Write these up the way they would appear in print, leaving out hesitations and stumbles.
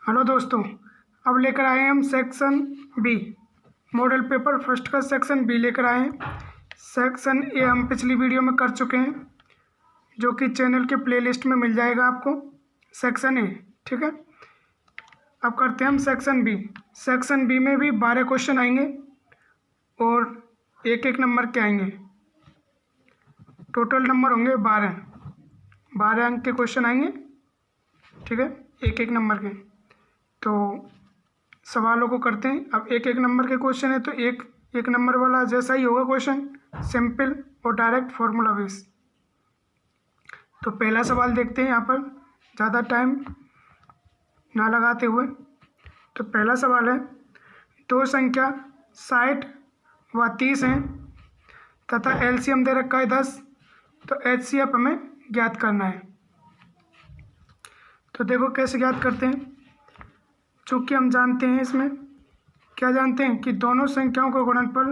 Hello दोस्तों, अब लेकर आए हैं हम section B model paper first का सेक्शन बी लेकर आए हैं। सेक्शन ए हम पिछली वीडियो में कर चुके हैं, जो कि चैनल के प्लेलिस्ट में मिल जाएगा आपको। सेक्शन ए, ठीक है। अब करते हैं हम सेक्शन बी। सेक्शन बी में भी 12 क्वेश्चन आएंगे और एक एक नंबर के आएंगे। टोटल नंबर होंगे 12 अंक के क्वेश्चन आएंगे, ठीक है, एक एक नंबर के। तो सवालों को करते हैं। अब एक एक नंबर के क्वेश्चन है तो एक एक नंबर वाला जैसा ही होगा क्वेश्चन, सिंपल और डायरेक्ट फॉर्मूला बेस। तो पहला सवाल देखते हैं यहाँ पर, ज़्यादा टाइम ना लगाते हुए। तो पहला सवाल है, दो संख्या 60 व 30 हैं तथा एलसीएम दे रखा है 10, तो एचसीएफ हमें ज्ञात करना है। तो देखो कैसे ज्ञात करते हैं। चूँकि हम जानते हैं, इसमें क्या जानते हैं कि दोनों संख्याओं का गुणनफल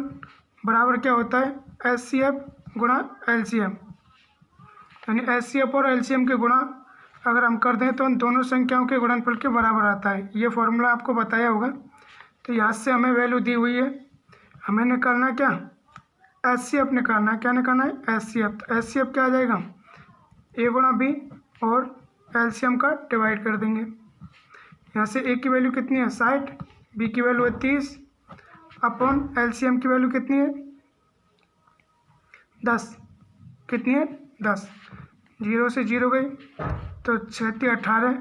बराबर क्या होता है, एचसीएफ गुणा एलसीएम। यानी एचसीएफ और एलसीएम के गुणा अगर हम कर दें तो उन दोनों संख्याओं के गुणनफल के बराबर आता है। ये फॉर्मूला आपको बताया होगा। तो यहाँ से हमें वैल्यू दी हुई है, हमें निकालना क्या, एचसीएफ निकालना है। क्या निकालना है, एचसीएफ। तो एचसीएफ क्या आ जाएगा, ए गुणा बी और एलसीएम का डिवाइड कर देंगे। यहाँ से ए की वैल्यू कितनी है 60, बी की वैल्यू है 30 अपॉन एलसीएम की वैल्यू कितनी है 10। कितनी है 10, 0 से 0 गई तो 36 18।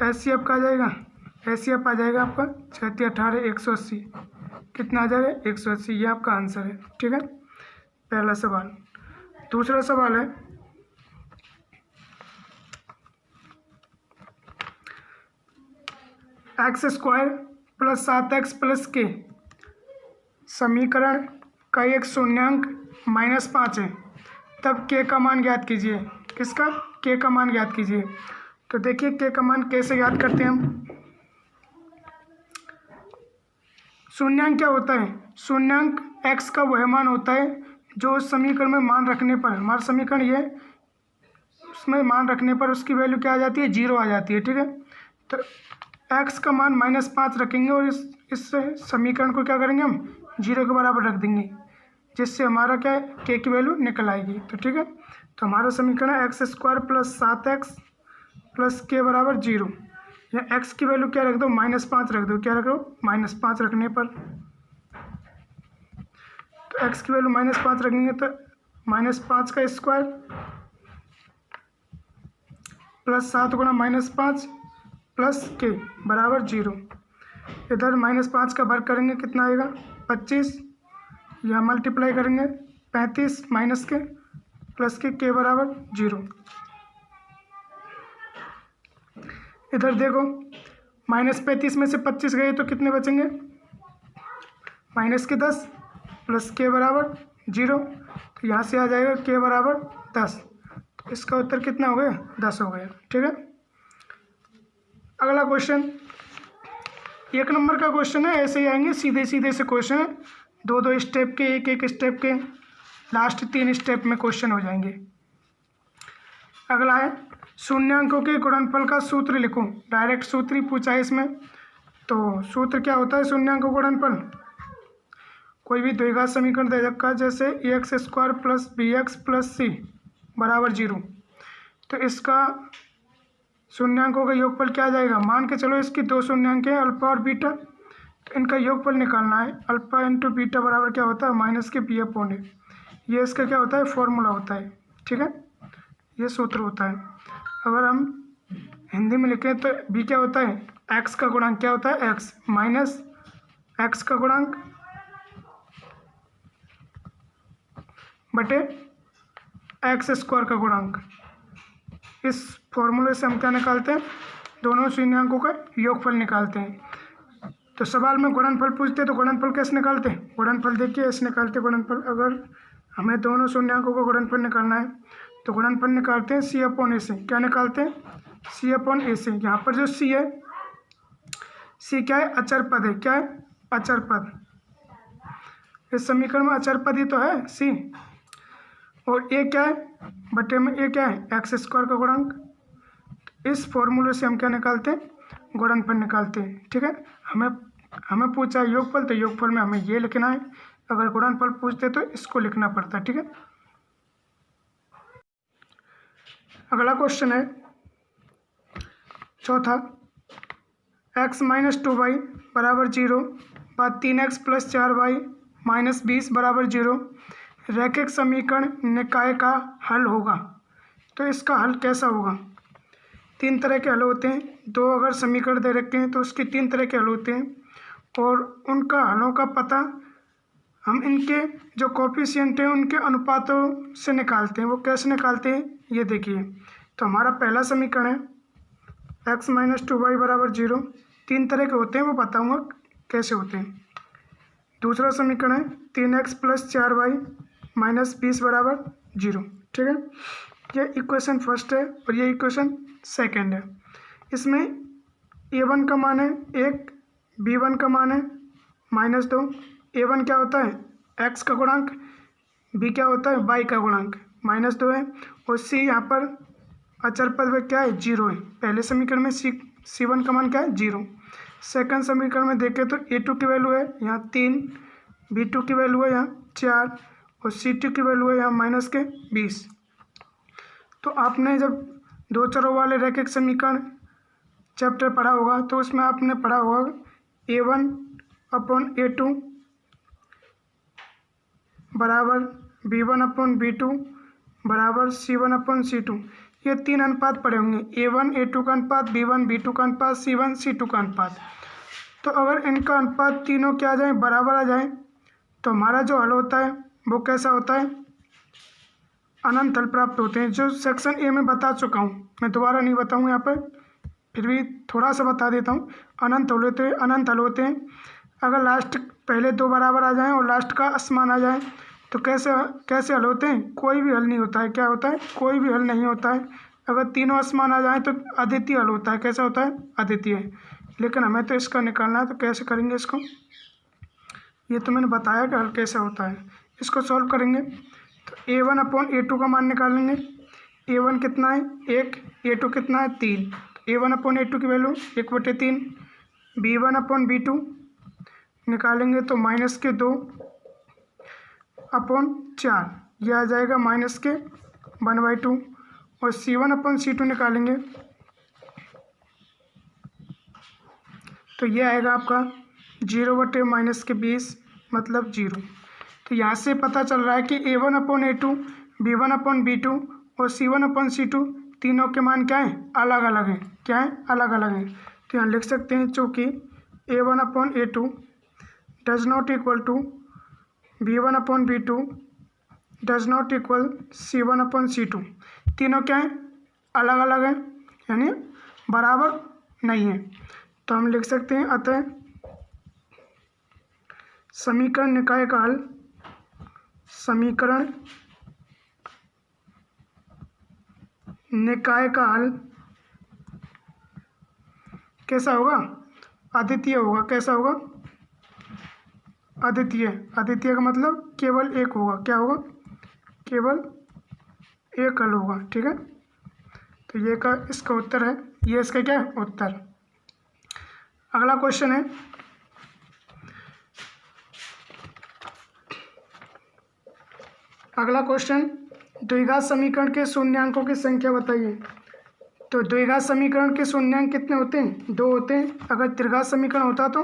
एचसीएफ का आ जाएगा, एचसीएफ आ जाएगा आपका 36 18 180। कितना आ जाएगा 180। ये आपका आंसर है, ठीक है, पहला सवाल। दूसरा सवाल है, x square plus 7x plus के समीकरण का एक शून्यांक -5 है, तब के का मान ज्ञात कीजिए। किसका, के का मान ज्ञात कीजिए। तो देखिए के का मान कैसे ज्ञात करते हैं हम। शून्यांक क्या होता है, शून्यांक x का वह मान होता है जो उस समीकरण में मान रखने पर, हमारा समीकरण ये, उसमें मान रखने पर उसकी वैल्यू क्या आ जाती है, 0 आ जाती है, ठीक है। तो x का मान -5 रखेंगे और इस समीकरण को क्या करेंगे हम 0 के बराबर रख देंगे, जिससे हमारा क्या है, k की वैल्यू निकल आएगी। तो ठीक है, तो हमारा समीकरण है x square plus 7x plus के बराबर 0। या x की वैल्यू क्या रख दो, -5 रख दो। क्या रख दो, -5 रखने पर, तो x की वैल्यू -5 रखेंगे तो -5 का स्क्वायर प्लस 7 गुणा -5 प्लस के बराबर 0। इधर -5 का वर्ग करेंगे, कितना आएगा 25। या मल्टीप्लाई करेंगे 35 माइनस के प्लस के बराबर 0। इधर देखो -35 में से 25 गए तो कितने बचेंगे, -10 प्लस के बराबर 0। तो यहाँ से आ जाएगा के बराबर 10। तो इसका उत्तर कितना हो गया, 10 हो गया, ठीक है। अगला क्वेश्चन, एक नंबर का क्वेश्चन है, ऐसे ही आएंगे सीधे सीधे से क्वेश्चन है, 2-2 स्टेप के, एक स्टेप के, लास्ट 3 स्टेप में क्वेश्चन हो जाएंगे। अगला है, शून्यांकों के गुणनफल का सूत्र लिखो। डायरेक्ट सूत्र ही पूछा है इसमें। तो सूत्र क्या होता है शून्यांकों का गुणनफल, कोई भी द्विघात समीकरण दे रखा है, जैसे x square plus b x plus c बराबर 0। तो इसका शून्यांकों का योगफल क्या आ जाएगा, मान के चलो इसकी 2 शून्यांक है अल्फा और बीटा, तो इनका योगफल निकालना है। अल्फा इंटू बीटा बराबर क्या होता है, माइनस के बी अपॉन ए। ये इसका क्या होता है, फॉर्मूला होता है, ठीक है, ये सूत्र होता है। अगर हम हिंदी में लिखें तो बी क्या होता है, एक्स का गुणांक क्या होता है, एक्स माइनस एक्स का गुणांक बटे एक्स स्क्वायर का गुणांक। इस फॉर्मूले से हम क्या निकालते हैं, दोनों शून्यांकों का योगफल निकालते हैं। तो सवाल में गुणनफल पूछते हैं तो गुणनफल कैसे निकालते हैं, गुणनफल देखिए ऐसे निकालते हैं गुणनफल। अगर हमें दोनों शून्यांकों का गुणनफल निकालना है तो गुणनफल निकालते हैं सी अपॉन ए से। क्या निकालते हैं, सी अपॉन ए से। यहाँ पर जो सी है, सी क्या है, अचर पद है। क्या है, अचर पद। इस समीकरण में अचर पद ही तो है सी। और ए क्या है, बटे में ए क्या है, एक्स स्क्वायर का गुणांक। इस फॉर्मूले से हम क्या निकालते हैं, गुणनफल निकालते हैं। ठीक है, हमें पूछा है योगफल, तो योगफल में हमें ये लिखना है, अगर गुणनफल पूछते तो इसको लिखना पड़ता है। ठीक है, अगला क्वेश्चन है चौथा, x - 2y बराबर 0 व 3x + 4y - 20 बराबर 0 रैखिक समीकरण निकाय का हल होगा। तो इसका हल कैसा होगा? 3 तरह के हल होते हैं। 2 अगर समीकरण दे रखे हैं तो उसके 3 तरह के हल होते हैं, और उनका हलों का पता हम इनके जो कोफिशिएंट हैं उनके अनुपातों से निकालते हैं। वो कैसे निकालते हैं ये देखिए। तो हमारा पहला समीकरण है x - 2y बराबर 0, 3 तरह के होते हैं, वो बताऊंगा कैसे होते हैं। दूसरा समीकरण है 3x + 4y - 20 बराबर 0। ठीक है, ये इक्वेशन फर्स्ट है और ये इक्वेशन सेकंड है। इसमें a1 का मान है 1, b1 का मान है -2। a1 क्या होता है? x का गुणांक, b क्या होता है? y का गुणांक, -2 है, और c यहाँ पर अचर पद में क्या है? 0 है। पहले समीकरण में c1 का मान क्या है? 0। सेकंड समीकरण में देखें तो a2 की वैल्यू है यहाँ 3, b2 की वैल्यू है यहाँ 4, और c2 की वैल्यू है यहाँ -20। तो आपने जब 2 चरों वाले रैखिक समीकरण चैप्टर पढ़ा होगा तो उसमें आपने पढ़ा होगा a1/a2 बराबर b1/b2 बराबर c1/c2। ये 3 अनुपात पड़े होंगे, a1 a2 का अनुपात, b1 b2 का अनुपात, c1 c2 का अनुपात। तो अगर इनका अनुपात तीनों क्या आ जाए? बराबर आ जाए, तो हमारा जो हल होता है वो कैसा होता है? अनंत हल प्राप्त होते हैं, जो सेक्शन ए में बता चुका हूँ, मैं दोबारा नहीं बताऊँगा यहाँ पर, फिर भी थोड़ा सा बता देता हूँ। अनंत हल होते हैं अगर लास्ट पहले 2 बराबर आ जाएं और लास्ट का असमान आ जाए तो कैसे हल होते हैं? कोई भी हल नहीं होता है। क्या होता है? कोई भी हल नहीं होता है। अगर तीनों असमान आ जाएं तो अद्वितीय हल होता है। कैसा होता है? अद्वितीय। लेकिन हमें तो इसका निकालना है, तो कैसे करेंगे इसको? ये तो मैंने बताया कि हल कैसा होता है। इसको सॉल्व करेंगे तो a1/a2 का मान निकालेंगे। a1 कितना है? 1, a2 कितना है? 3। a1/a2 की वैल्यू 1/3। b1/b2 निकालेंगे तो -2/4, यह आ जाएगा -1/2। और c1/c2 निकालेंगे तो यह आएगा आपका 0/-20 मतलब 0। तो यहाँ से पता चल रहा है कि a1/a2, b1/b2 और c1/c2 तीनों के मान क्या हैं? अलग अलग हैं। क्या है? अलग अलग हैं। तो यहाँ लिख सकते हैं चूँकि a1/a2 does not equal to b1/b2 does not equal c1/c2। तीनों क्या हैं? अलग अलग हैं, यानी बराबर नहीं है। तो हम लिख सकते हैं अतः समीकरण निकाय का हल कैसा होगा? अद्वितीय होगा। कैसा होगा? अद्वितीय। अद्वितीय का मतलब केवल एक होगा। क्या होगा? केवल एक हल होगा। ठीक है, तो ये का इसका उत्तर है, ये इसका क्या है? उत्तर। अगला क्वेश्चन है द्विघात समीकरण के शून्यांकों की संख्या बताइए। तो द्विघात समीकरण के शून्यांक कितने होते हैं? 2 होते हैं। अगर त्रिघात समीकरण होता तो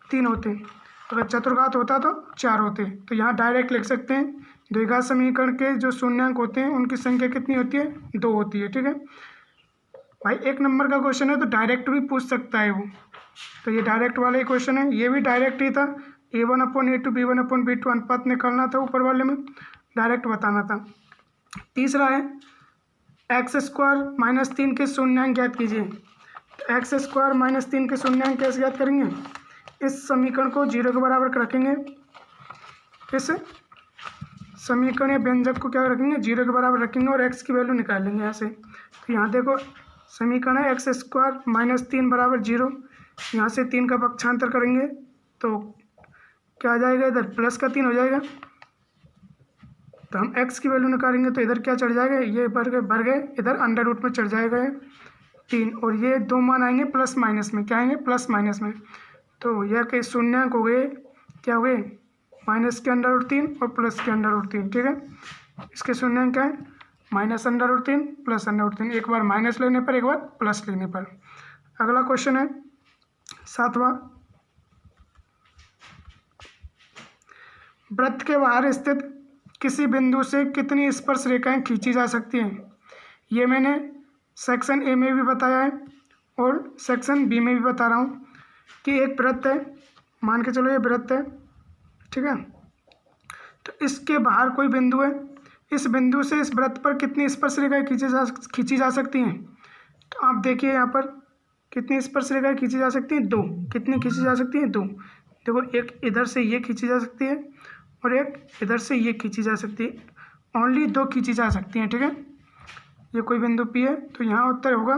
3 होते हैं। अगर चतुर्घात होता तो 4 होते हैं। तो यहाँ डायरेक्ट लिख सकते हैं द्विघात समीकरण के जो शून्यांक होते हैं उनकी संख्या कितनी होती है? 2 होती है। ठीक है भाई, 1 नंबर का क्वेश्चन है तो डायरेक्ट भी पूछ सकता है वो। तो ये डायरेक्ट वाला ही क्वेश्चन है, ये भी डायरेक्ट ही था। a1/a2 b1/b2 अनुपात निकालना था, ऊपर वाले में डायरेक्ट बताना था। तीसरा है x² - 3 के शून्यांक ज्ञात कीजिए। तो x² - 3 के शून्यांक कैसे ज्ञात करेंगे? इस समीकरण को 0 के बराबर रखेंगे। इस समीकरण या व्यंजक को क्या रखेंगे? 0 के बराबर रखेंगे और x की वैल्यू निकालेंगे यहाँ से। तो यहाँ देखो समीकरण है x² - 3 बराबर 0। यहाँ से 3 का पक्षांतर करेंगे तो क्या आ जाएगा? इधर +3 हो जाएगा। तो हम x की वैल्यू निकालेंगे तो इधर क्या चढ़ जाएगा? ये भर गए, इधर अंडर रूट में चढ़ जाएगा। 3 और ये दो मान आएंगे प्लस माइनस में, क्या आएंगे प्लस माइनस में। तो यह के शून्यंक हो गए, क्या हो गए माइनस के अंडर रूट 3 और प्लस के अंडर रूट 3, ठीक है। इसके शून्यंक क्या है minus under root 3 plus under root 3, एक बार माइनस लेने पर एक बार प्लस लेने पर। अगला क्वेश्चन है 7वां, वृत्त के बाहर स्थित किसी बिंदु से कितनी स्पर्श रेखाएं खींची जा सकती हैं। ये मैंने सेक्शन ए में भी बताया है और सेक्शन बी में भी बता रहा हूँ कि एक वृत्त है, मान के चलो ये वृत्त है, ठीक है। तो इसके बाहर कोई बिंदु है, इस बिंदु से इस वृत्त पर कितनी स्पर्श रेखाएं खींची जा सकती हैं। तो आप देखिए यहाँ पर कितनी स्पर्श रेखाएं खींची जा सकती हैं, 2। कितनी खींची जा सकती हैं, 2। देखो एक इधर से ये खींची जा सकती है और एक इधर से ये खींची जा सकती है। ओनली 2 खींची जा सकती हैं, ठीक है। ये कोई बिंदु पी है, तो यहाँ उत्तर होगा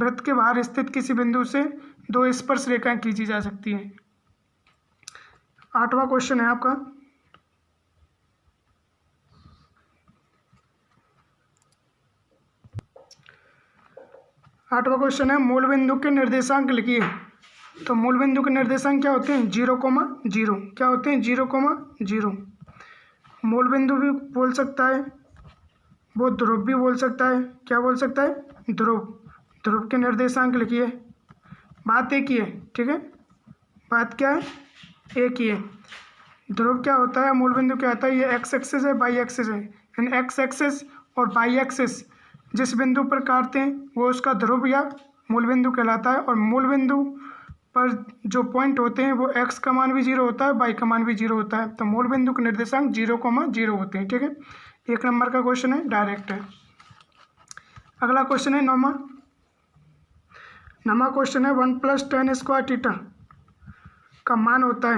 वृत्त के बाहर स्थित किसी बिंदु से 2 स्पर्श रेखाएं खींची जा सकती हैं। 8वां क्वेश्चन है आपका, क्वेश्चन है मूल बिंदु के निर्देशांक लिखिए। तो मूल बिंदु के निर्देशांक क्या होते हैं 0,0, क्या होते हैं 0,0। मूल बिंदु भी बोल सकता है, वो ध्रुव भी बोल सकता है, क्या बोल सकता है ध्रुव के निर्देशांक लिखिए। बात एक ही है, ठीक है, बात क्या है एक ही है। ध्रुव क्या होता है, मूल बिंदु क्या होता है, ये एक्स एक्सिस है वाई एक्सिस है, यानी एक्स एक्सिस और वाई एक्सिस जिस बिंदु पर काटते हैं वो उसका ध्रुव या मूल बिंदु कहलाता है। और मूल बिंदु पर जो पॉइंट होते हैं वो एक्स का मान भी 0 होता है, वाई का मान भी 0 होता है। तो मूल बिंदु के निर्देशांक 0,0 होते हैं, ठीक है। 1 नंबर का क्वेश्चन है, डायरेक्ट है। अगला क्वेश्चन है 9वां क्वेश्चन है 1 + tan स्क्वायर थीटा का मान होता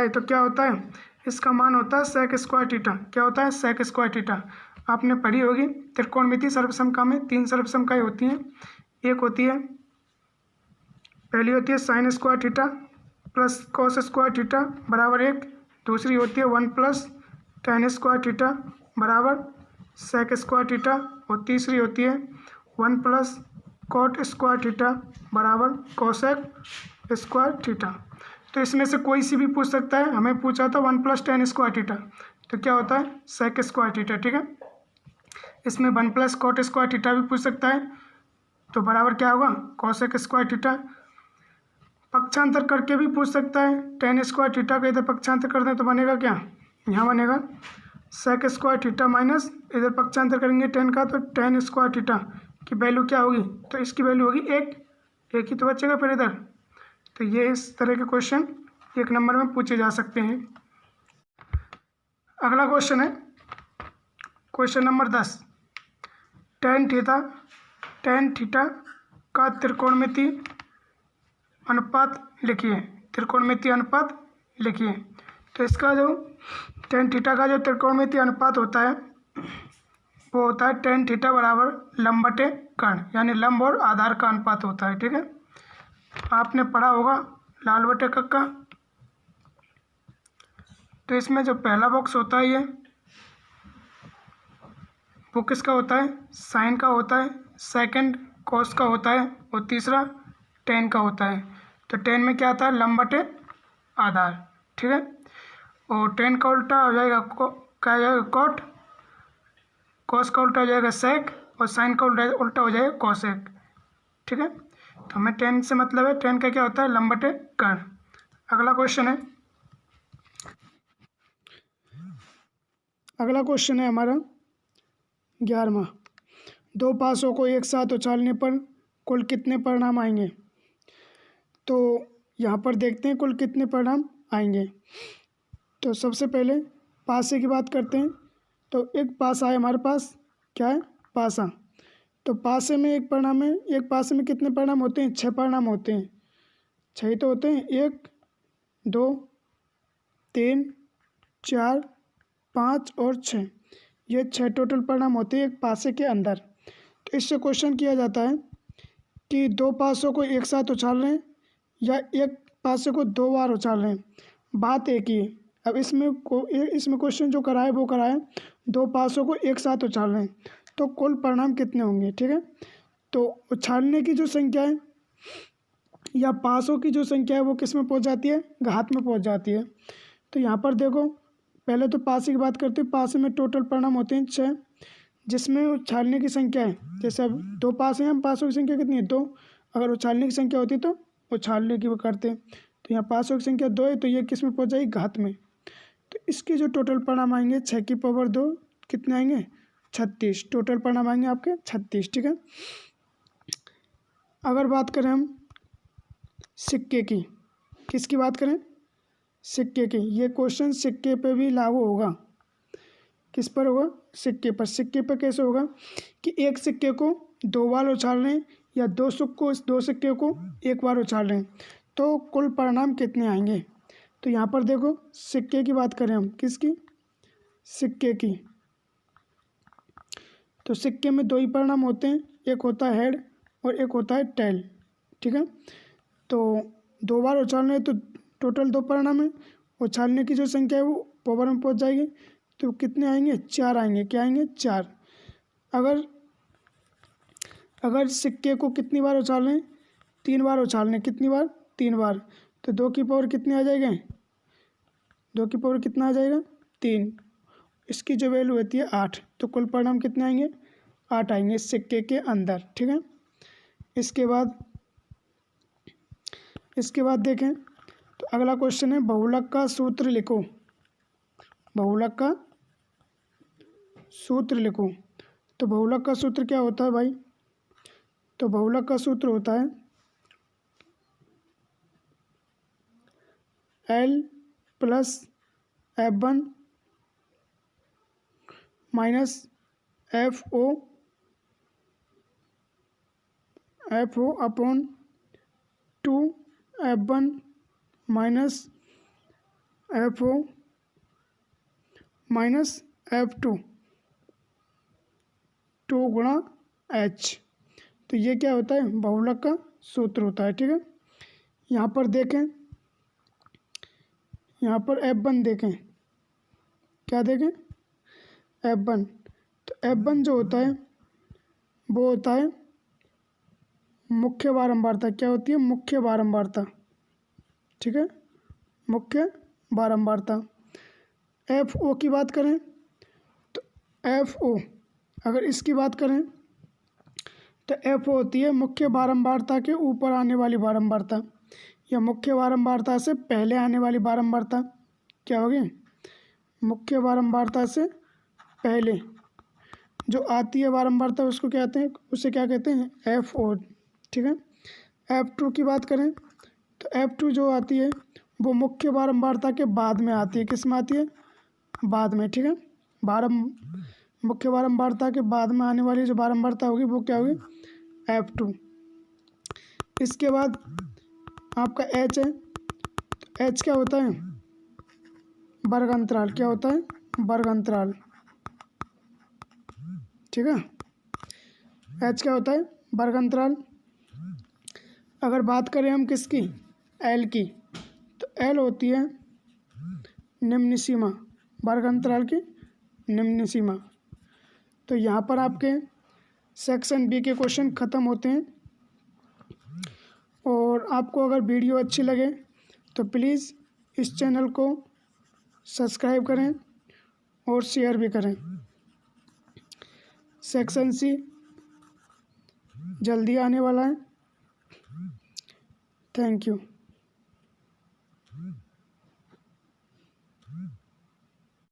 है, तो क्या होता है, इसका मान होता है सेक स्क्वायर थीटा। क्या होता है सेक स्क्वायर थीटा, आपने पढ़ी होगी त्रिकोणमिति सर्वसमका में 3 सर्वसमकाएं होती हैं। एक होती है, पहली होती है sine square theta plus cos square theta बराबर 1, दूसरी होती है 1 + tan स्क्वायर थीटा बराबर सेक स्क्वायर थीटा, और तीसरी होती है 1 + कॉट स्क्वायर थीटा बराबर कोसेक स्क्वायर थीटा। तो इसमें से कोई सी भी पूछ सकता है। हमें पूछा था 1 + tan स्क्वायर थीटा, तो क्या होता है सेक स्क्वायर थीटा, ठीक है। इसमें 1 + कॉट स्क्वायर थीटा भी पूछ सकता है, तो बराबर क्या होगा कोसेक स्क्वायर थीटा। पक्षांतर करके भी पूछ सकता है, tan स्क्वायर थीटा का इधर पक्षांतर कर दें तो बनेगा क्या, यहाँ बनेगा सेक स्क्वायर थीटा माइनस इधर पक्षांतर करेंगे tan का, तो tan स्क्वायर थीटा की वैल्यू क्या होगी, तो इसकी वैल्यू होगी 1 ही तो बचेगा फिर इधर। तो ये इस तरह के क्वेश्चन 1 नंबर में पूछे जा सकते हैं। अगला क्वेश्चन है क्वेश्चन नंबर 10, tan थीटा का त्रिकोणमिति अनुपात लिखिए। तो इसका जो tan थीटा का जो त्रिकोणमिति अनुपात होता है वो होता है tan थीटा बराबर लंब बटे कर्ण, यानी लंब और आधार का अनुपात होता है, ठीक है। आपने पढ़ा होगा लाल बटे कक्का। तो इसमें जो पहला बॉक्स होता है ये वो किसका होता है साइन का होता है, सेकंड कॉस का होता है और तीसरा tan का होता है। तो tan में क्या आता है लंब बटे आधार, ठीक है। और tan का उल्टा हो जाएगा क्या हो जाएगा कॉट, कॉस का उल्टा हो जाएगा सेक और साइन का उल्टा हो जाएगा कॉसेक, ठीक है। तो हमें tan से मतलब है, tan का क्या होता है लंब बटे कर्ण। अगला क्वेश्चन है हमारा 11वां, 2 पासों को एक साथ उछालने पर कुल कितने परिणाम आएंगे। तो यहाँ पर देखते हैं कुल कितने परिणाम आएंगे। तो सबसे पहले पासे की बात करते हैं। तो एक पासा है हमारे पास, क्या है पासा। तो पासे में एक परिणाम है, एक पासे में कितने परिणाम होते हैं 6 परिणाम होते हैं, 6 तो होते हैं, 1 2 3 4 5 और 6, ये 6 टोटल परिणाम होते हैं एक पासे के अंदर। तो इससे क्वेश्चन किया जाता है कि 2 पासों को एक साथ उछाल रहे हैं या एक पासे को 2 बार उछाल रहे हैं, बात एक ही है। अब इसमें क्वेश्चन जो करा है वो करा है 2 पासों को एक साथ उछाल रहे हैं, तो कुल परिणाम कितने होंगे, ठीक है। तो उछालने की जो संख्या है या पासों की जो संख्या है वो किस में पहुंच जाती है, घात में पहुंच जाती है। तो यहाँ पर देखो, पहले तो पासे की बात करते हैं। पासे में टोटल परिणाम होते हैं 6, जिसमें उछालने की संख्या है, जैसे अब 2 पासे हैं, हम पासों की संख्या कितनी है, 2। अगर उछालने की संख्या होती तो उछालने की वो करते हैं। तो यहाँ पासों की संख्या 2 है, तो ये किस में पहुंच जाएगी, घात में। तो इसके जो टोटल परिणाम आएंगे 6 की पावर 2 कितने आएंगे, 36। टोटल परिणाम आएंगे आपके 36, ठीक है। अगर बात करें हम सिक्के की, किसकी बात करें, सिक्के की, ये क्वेश्चन सिक्के पे भी लागू होगा। किस पर होगा, सिक्के पर। सिक्के पर कैसे होगा कि एक सिक्के को 2 बार उछाल रहे हैं या 2 सिक्के को 1 बार उछाल रहे हैं, तो कुल परिणाम कितने आएंगे। तो यहाँ पर देखो, सिक्के की बात करें हम, किसकी, सिक्के की, तो सिक्के में 2 ही परिणाम होते हैं, एक होता है हेड और एक होता है टेल, ठीक है। तो 2 बार उछालने हैं तो टोटल 2 परिणाम है। उछालने की जो संख्या है वो पावर में पहुंच जाएगी, तो कितने आएंगे, 4 आएंगे। क्या आएंगे, 4। अगर सिक्के को कितनी बार उछालने हैं, 3 बार उछालने, कितनी बार, 3 बार, तो 2 की पावर कितने आ जाएगा, 2 की पावर कितना आ जाएगा, 3। इसकी जो वैल्यू होती है 8, तो कुल परिणाम कितने आएंगे, 8 आएंगे सिक्के के अंदर, ठीक है। इसके बाद देखें तो अगला क्वेश्चन है, बहुलक का सूत्र लिखो। बहुलक का सूत्र लिखो। तो बहुलक का सूत्र क्या होता है भाई, तो बहुलक का सूत्र होता है L plus F1 minus FO upon 2 F1 minus FO minus F2 2 गुणा H। तो ये क्या होता है, बहुलक का सूत्र होता है, ठीक है। यहाँ पर देखें, यहाँ पर F1 देखें, क्या देखें, F1। तो F1 जो होता है वो होता है मुख्य बारंबारता। क्या होती है, मुख्य बारंबारता, ठीक है, मुख्य बारंबारता। FO की बात करें तो FO, अगर इसकी बात करें तो FO होती है मुख्य बारंबारता के ऊपर आने वाली बारंबारता या मुख्य बारंबारता से पहले आने वाली बारंबारता। क्या होगी, मुख्य बारंबारता से पहले जो आती है बारंबारता उसको क्या कहते हैं, उसे क्या कहते हैं, FO, ठीक है। F2 की बात करें तो F2 जो आती है वो मुख्य बारंबारता के बाद में आती है। किस में आती है, बाद में, ठीक है। मुख्य बारंबारता के बाद में आने वाली जो बारंबारता होगी वो क्या होगी, F2। इसके बाद आपका H है, तो H क्या होता है, वर्ग अंतराल। क्या होता है, वर्ग अंतराल, ठीक है। H क्या होता है, वर्ग अंतराल। अगर बात करें हम किसकी, L की, तो L होती है निम्न सीमा, वर्ग अंतराल की निम्न सीमा। तो यहाँ पर आपके सेक्शन बी के क्वेश्चन ख़त्म होते हैं। और आपको अगर वीडियो अच्छी लगे तो प्लीज़ इस चैनल को सब्सक्राइब करें और शेयर भी करें। सेक्शन सी जल्दी आने वाला है। Thank you.